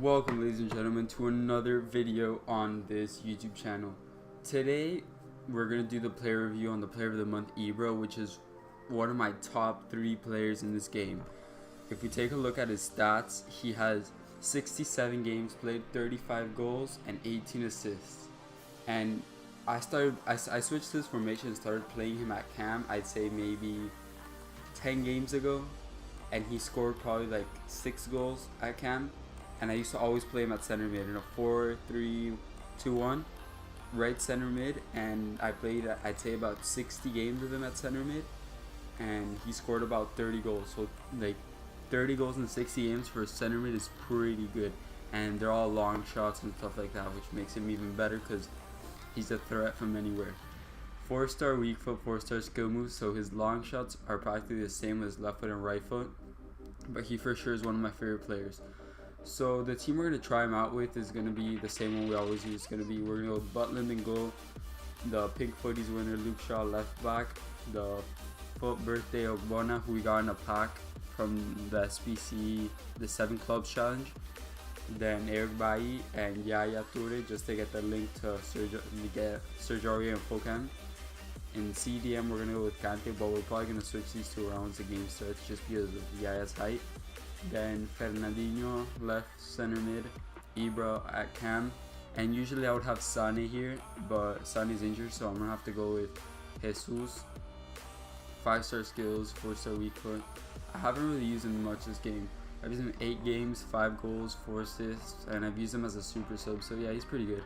Welcome, ladies and gentlemen, to another video on this YouTube channel. Today we're going to do the player review on the player of the month, Ibra, which is one of my top 3 players in this game. If we take a look at his stats, he has 67 games played, 35 goals and 18 assists. And I switched to this formation and started playing him at cam, I'd say maybe 10 games ago, and he scored probably like 6 goals at cam. And I used to always play him at center mid in a 4-3-2-1 right center mid, and I played I'd say about 60 games with him at center mid, and he scored about 30 goals. So like 30 goals in 60 games for a center mid is pretty good, and they're all long shots and stuff like that, which makes him even better because he's a threat from anywhere. 4-star weak foot, 4-star skill moves, so his long shots are practically the same as left foot and right foot, but he for sure is one of my favorite players. So the team we're going to try him out with is going to be the same one we always use. It's going to be, we're going to go Butland in goal, the Pink Footies winner Luke Shaw left back, the Foot Birthday Ogbonna, who we got in a pack from the SBC, the 7 Clubs Challenge, then Eric Bailly and Yaya Toure, just to get the link to Serge Aurier and Fulham. In CDM we're going to go with Kante, but we're probably going to switch these two around once the game starts just because of Yaya's height. Then Fernandinho left center mid, Ibra at cam, and usually I would have Sane here, but Sane's injured, so I'm gonna have to go with Jesus. 5-star skills, 4-star weak foot. I haven't really used him much this game. I've used him 8 games, 5 goals, 4 assists, and I've used him as a super sub, so yeah, he's pretty good.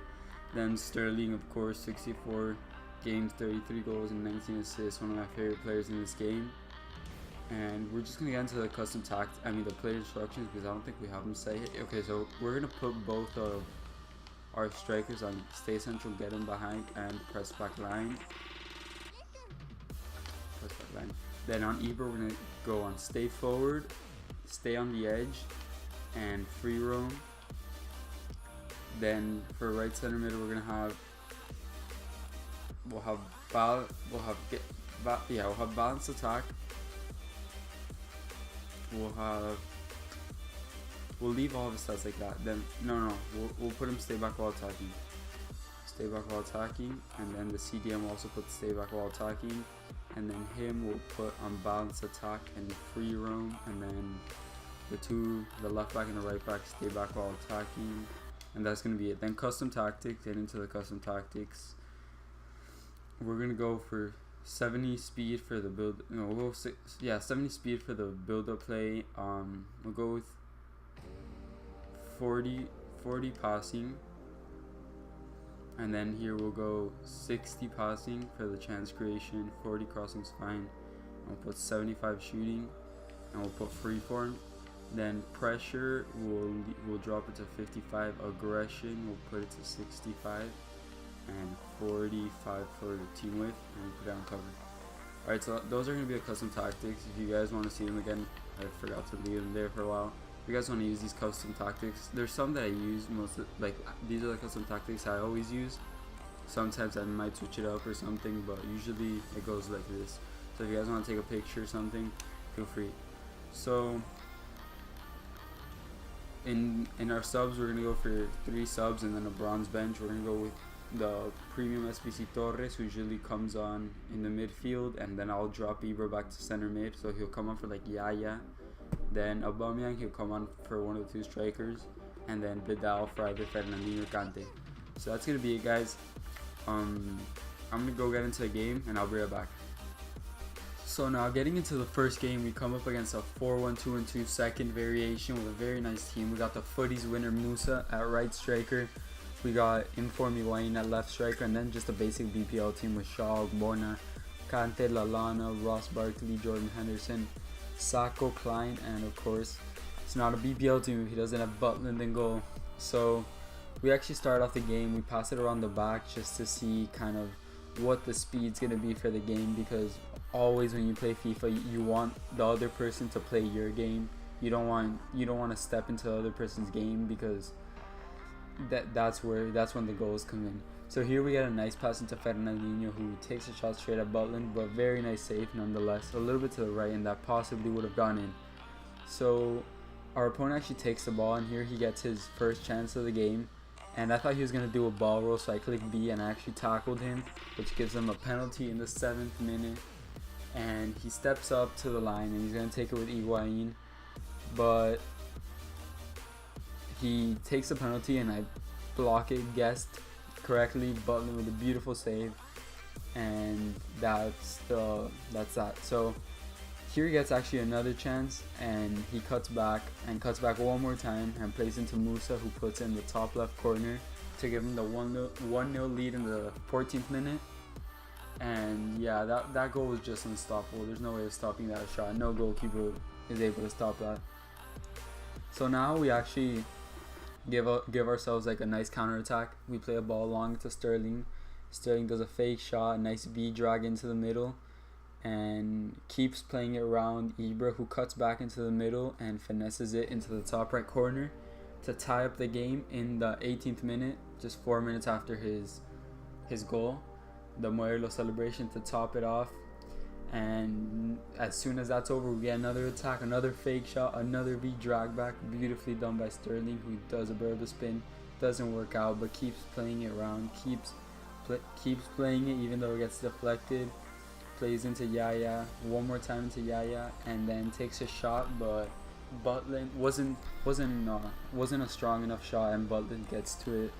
Then Sterling, of course, 64 games, 33 goals and 19 assists, one of my favorite players in this game. And we're just gonna get into the custom the player instructions, because I don't think we have them set yet. Okay, so we're gonna put both of our strikers on stay central, get him behind, and press back line. Then on Ibra, we're gonna go on stay forward, stay on the edge, and free roam. Then for right center mid, we're gonna have we'll have balanced attack. We'll leave all of his stats like that. Then we'll put him stay back while attacking. Stay back while attacking, and then the CDM will also put stay back while attacking, and then him will put on balanced attack and free roam, and then the left back and the right back stay back while attacking, and that's gonna be it. Then custom tactics, get into the custom tactics. We're gonna go for 70 speed for the build. 70 speed for the build-up play. We'll go with 40 passing, and then here we'll go 60 passing for the chance creation, 40 crossing's fine, and we'll put 75 shooting, and we'll put freeform. Then pressure, we'll drop it to 55. Aggression, we'll put it to 65. And 45 for the team width, and put down cover. Alright, so those are going to be the custom tactics. If you guys want to see them again, I forgot to leave them there for a while. If you guys want to use these custom tactics, there's some that I use these are the custom tactics I always use. Sometimes I might switch it up or something, but usually it goes like this. So if you guys want to take a picture or something, feel free. So in our subs, we're going to go for 3 subs and then a bronze bench. We're going to go with the premium SBC Torres, who usually comes on in the midfield, and then I'll drop Ibra back to center mid, so he'll come on for like Yaya. Then Aubameyang, he'll come on for one of the 2 strikers, and then Vidal for either Fernandinho or Kante. So that's gonna be it, guys. I'm gonna go get into the game, and I'll be right back. So now getting into the first game, we come up against a 4-1-2-2 second variation with a very nice team. We got the Footies winner Musa at right striker. We got Inform Iwain at left striker, and then just a basic BPL team with Shaw, Ogbonna, Kante, Lallana, Ross Barkley, Jordan Henderson, Sacco, Klein, and of course, it's not a BPL team if he doesn't have Butland in goal. So we actually start off the game, we pass it around the back just to see kind of what the speed's going to be for the game, because always when you play FIFA, you want the other person to play your game. You don't want to step into the other person's game, because that's when the goals come in. So here we get a nice pass into Fernandinho, who takes a shot straight at Butland, but very nice save nonetheless. A little bit to the right, and that possibly would have gone in. So our opponent actually takes the ball, and here he gets his first chance of the game. And I thought he was going to do a ball roll, so I clicked B and I actually tackled him, which gives him a penalty in the 7th minute. And he steps up to the line and he's going to take it with Higuain. But he takes the penalty and I block it, guessed correctly, Butland with a beautiful save. And that's that. So here he gets actually another chance, and he cuts back one more time and plays into Musa, who puts in the top left corner to give him the 1-0 lead in the 14th minute. And yeah, that goal was just unstoppable. There's no way of stopping that shot. No goalkeeper is able to stop that. So now we actually give ourselves like a nice counter attack. We play a ball long to Sterling. Sterling does a fake shot, a nice V drag into the middle, and keeps playing it around Ibra, who cuts back into the middle and finesses it into the top right corner to tie up the game in the 18th minute, just 4 minutes after his goal. The Moelo celebration to top it off. And as soon as that's over, we get another attack, another fake shot, another V drag back, beautifully done by Sterling, who does a Berba spin. Doesn't work out, but keeps playing it around, keeps playing it even though it gets deflected. Plays into Yaya, one more time into Yaya, and then takes a shot, but Butland wasn't a strong enough shot, and Butland gets to it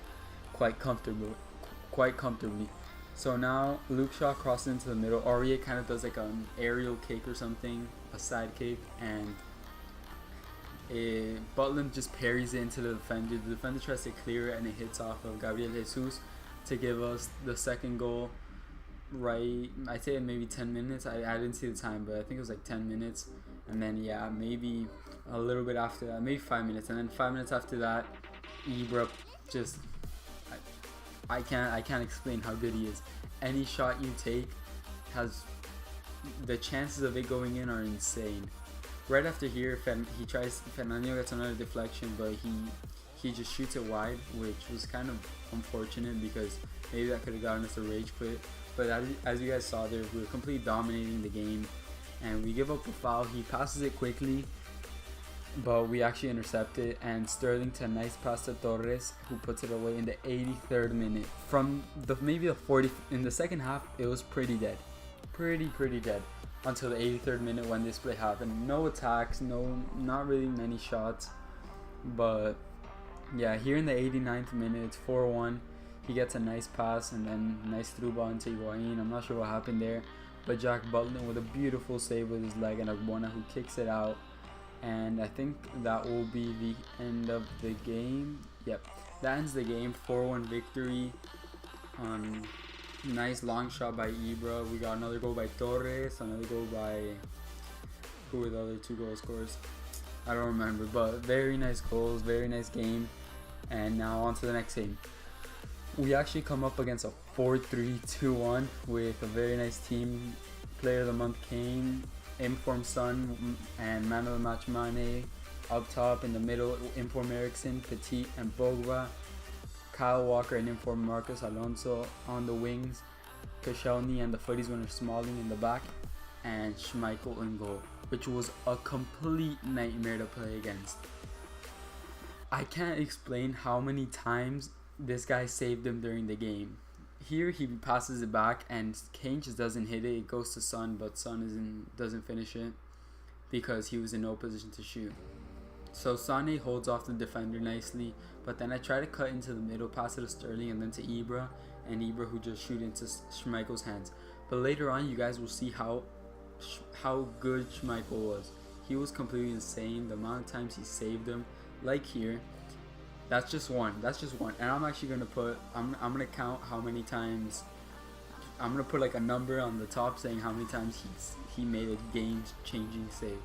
quite comfortably. So now Luke Shaw crosses into the middle. Aurier kind of does like an aerial kick or something, a side kick, and Butland just parries it into the defender. The defender tries to clear it, and it hits off of Gabriel Jesus to give us the second goal. Right, I'd say maybe 10 minutes. I didn't see the time, but I think it was like 10 minutes. And then yeah, maybe a little bit after that, maybe 5 minutes. And then 5 minutes after that, Ibra just I can't explain how good he is. Any shot you take has the chances of it going in are insane. Right after here, Fernandinho gets another deflection, but he just shoots it wide, which was kind of unfortunate because maybe that could have gotten us a rage quit. But as you guys saw there, we were completely dominating the game, and we give up a foul. He passes it quickly, but we actually intercept it, and Sterling to a nice pass to Torres, who puts it away in the 83rd minute. From maybe the 40th, in the second half, it was pretty dead, pretty dead, until the 83rd minute when this play happened. No attacks, not really many shots, but yeah, here in the 89th minute, it's 4-1. He gets a nice pass and then nice through ball into Higuain. I'm not sure what happened there, but Jack Butland with a beautiful save with his leg, and Agbona who kicks it out. And I think that will be the end of the game. Yep, that ends the game. 4-1 victory. Nice long shot by Ibra. We got another goal by Torres. Another goal by... who were the other two goal scorers? I don't remember, but very nice goals. Very nice game. And now on to the next game. We actually come up against a 4-3-2-1 with a very nice team. Player of the month Kane, Inform Son, and man of the match Mane. Up top in the middle, Inform Eriksson, Petit, and Bogba. Kyle Walker and Inform Marcos Alonso on the wings. Koscielny and the Footies winner Smalling in the back. And Schmeichel in goal, which was a complete nightmare to play against. I can't explain how many times this guy saved him during the game. Here he passes it back and Kane just doesn't hit it. It goes to Son, but Son doesn't finish it because he was in no position to shoot. So Sane holds off the defender nicely, but then I try to cut into the middle, pass it to Sterling and then to Ibra, and Ibra who just shoot into Schmeichel's hands. But later on you guys will see how good Schmeichel was. He was completely insane. The amount of times he saved him, like here. That's just one. And I'm actually gonna put. I'm gonna count how many times. I'm gonna put like a number on the top saying how many times he made a game-changing save.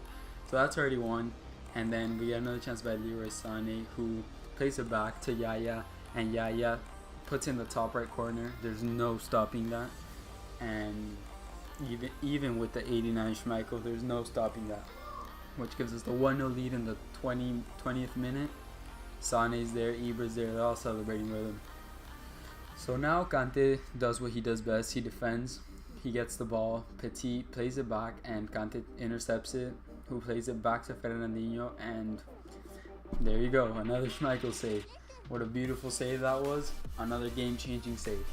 So that's already one. And then we get another chance by Leroy Sané, who plays it back to Yaya, and Yaya puts in the top right corner. There's no stopping that. And even with the 89 Schmeichel, there's no stopping that, which gives us the 1-0 lead in the 20th minute. Sane's there, Ibra's there, they're all celebrating with him. So now Kante does what he does best. He defends, he gets the ball, Petit plays it back, and Kante intercepts it, who plays it back to Fernandinho, and There you go, another Schmeichel save. What a beautiful save that was. Another game-changing save.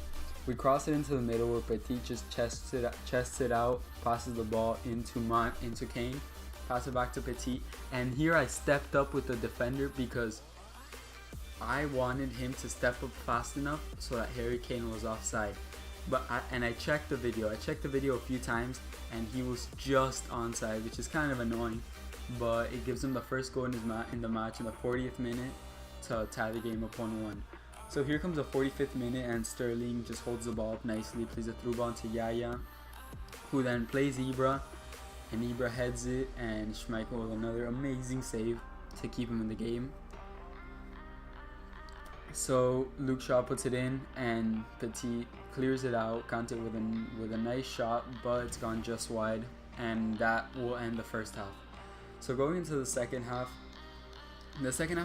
We cross it into the middle where Petit just chests it out, passes the ball into Kane, pass it back to Petit, and here I stepped up with the defender because I wanted him to step up fast enough so that Harry Kane was offside. I checked the video. I checked the video a few times, and he was just onside, which is kind of annoying. But it gives him the first goal in the match in the 40th minute to tie the game up 1-1. So here comes the 45th minute, and Sterling just holds the ball up nicely, plays a through ball to Yaya, who then plays Ibra, and Ibra heads it, and Schmeichel with another amazing save to keep him in the game. So Luke Shaw puts it in, and Petit clears it out. Kante with a nice shot, but it's gone just wide, and that will end the first half. So going into the second half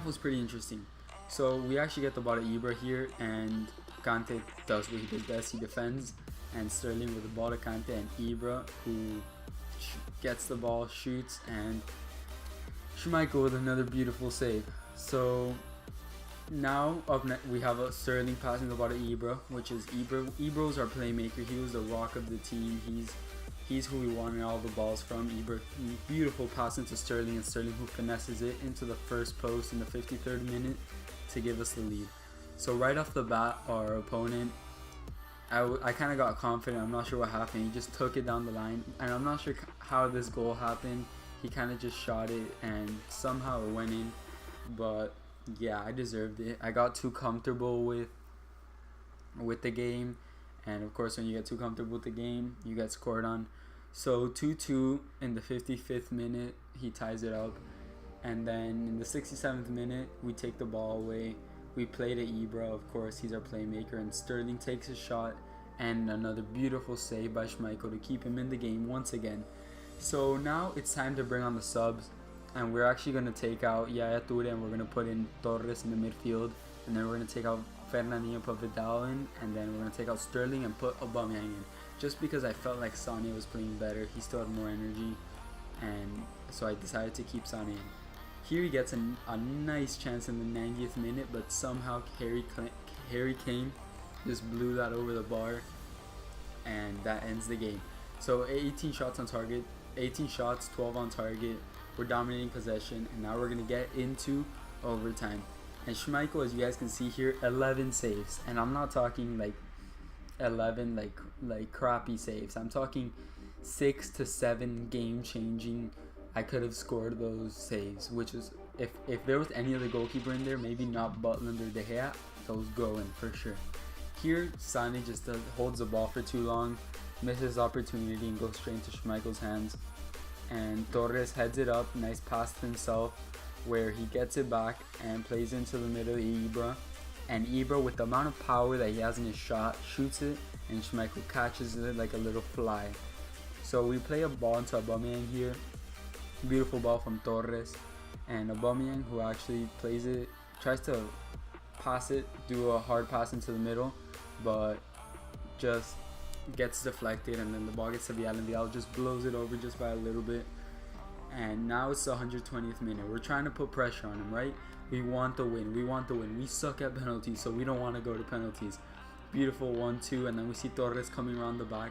was pretty interesting. So we actually get the ball to Ibra here, and Kante does what he does best. He defends, and Sterling with the ball to Kante, and Ibra, who gets the ball, shoots, and Schmeichel with another beautiful save. So now we have a Sterling passing the ball to Ibra, which is Ibra was our playmaker. He was the rock of the team. He's who we wanted all the balls from. Ibra, beautiful pass into Sterling, and Sterling who finesses it into the first post in the 53rd minute to give us the lead. So right off the bat, our opponent, I kind of got confident. I'm not sure what happened. He just took it down the line, and I'm not sure how this goal happened. He kind of just shot it, and somehow it went in. But yeah, I deserved it. I got too comfortable with the game, and of course when you get too comfortable with the game, you get scored on. So 2-2 in the 55th minute, he ties it up, and then in the 67th minute, we take the ball away. We play to Ibra, of course, he's our playmaker, and Sterling takes a shot, and another beautiful save by Schmeichel to keep him in the game once again. So now it's time to bring on the subs, and we're actually going to take out Yaya Toure, and we're going to put in Torres in the midfield, and then we're going to take out Fernandinho, put Vidal in, and then we're going to take out Sterling and put Aubameyang in. Just because I felt like Sané was playing better, he still had more energy, and so I decided to keep Sané in. Here he gets a nice chance in the 90th minute, but somehow Harry Kane just blew that over the bar, and that ends the game. So 18 shots on target, 18 shots, 12 on target. We're dominating possession, and now we're going to get into overtime. And Schmeichel, as you guys can see here, 11 saves, and I'm not talking like 11 like crappy saves. I'm talking 6 to 7 game-changing. I could have scored those saves, which is if there was any other goalkeeper in there, maybe not Butland or De Gea, those go in for sure. Here, Sané just holds the ball for too long, misses opportunity, and goes straight into Schmeichel's hands. And Torres heads it up, nice pass to himself, where he gets it back and plays into the middle of Ibra. And Ibra, with the amount of power that he has in his shot, shoots it, and Schmeichel catches it like a little fly. So we play a ball into Aubameyang here. Beautiful ball from Torres, and Aubameyang, who actually plays it, tries to pass it, do a hard pass into the middle, but just gets deflected, and then the ball gets to Vial, and Vial just blows it over just by a little bit. And now it's the 120th minute. We're trying to put pressure on him, right? We want the win. We suck at penalties, so we don't want to go to penalties. Beautiful 1-2, and then we see Torres coming around the back.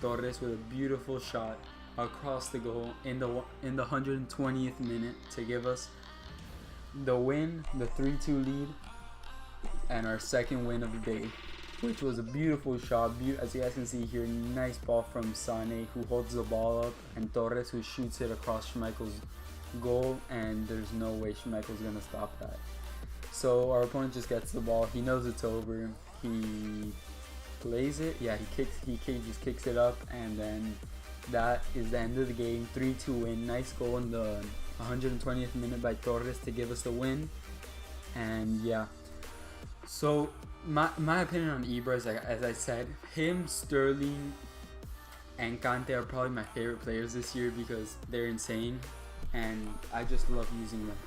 Torres with a beautiful shot across the goal in the 120th minute to give us the win, the 3-2 lead, and our second win of the day, which was a beautiful shot. As you guys can see here, nice ball from Sané, who holds the ball up, and Torres, who shoots it across Schmeichel's goal, and there's no way Schmeichel's gonna stop that. So our opponent just gets the ball. He knows it's over. He plays it. Yeah, he just kicks it up, and then that is the end of the game. 3-2 win. Nice goal in the 120th minute by Torres to give us the win. And yeah, so my opinion on Ibra is, like, as I said, him, Sterling, and Kante are probably my favorite players this year because they're insane, and I just love using them.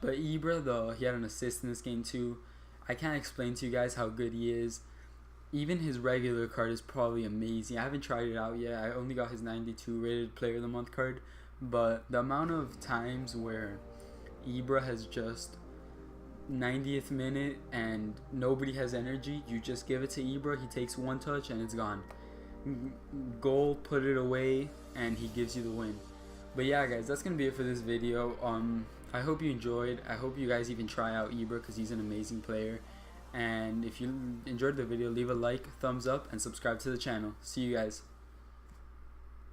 But Ibra, though, he had an assist in this game too. I can't explain to you guys how good he is. Even his regular card is probably amazing. I haven't tried it out yet. I only got his 92 rated player of the month card. But the amount of times where Ibra has just 90th minute and nobody has energy, you just give it to Ibra. He takes one touch and it's gone. Goal, put it away, and he gives you the win. But yeah, guys, that's gonna be it for this video. I hope you enjoyed. I hope you guys even try out Ibra because he's an amazing player. And if you enjoyed the video, leave a like, thumbs up, and subscribe to the channel. See you guys.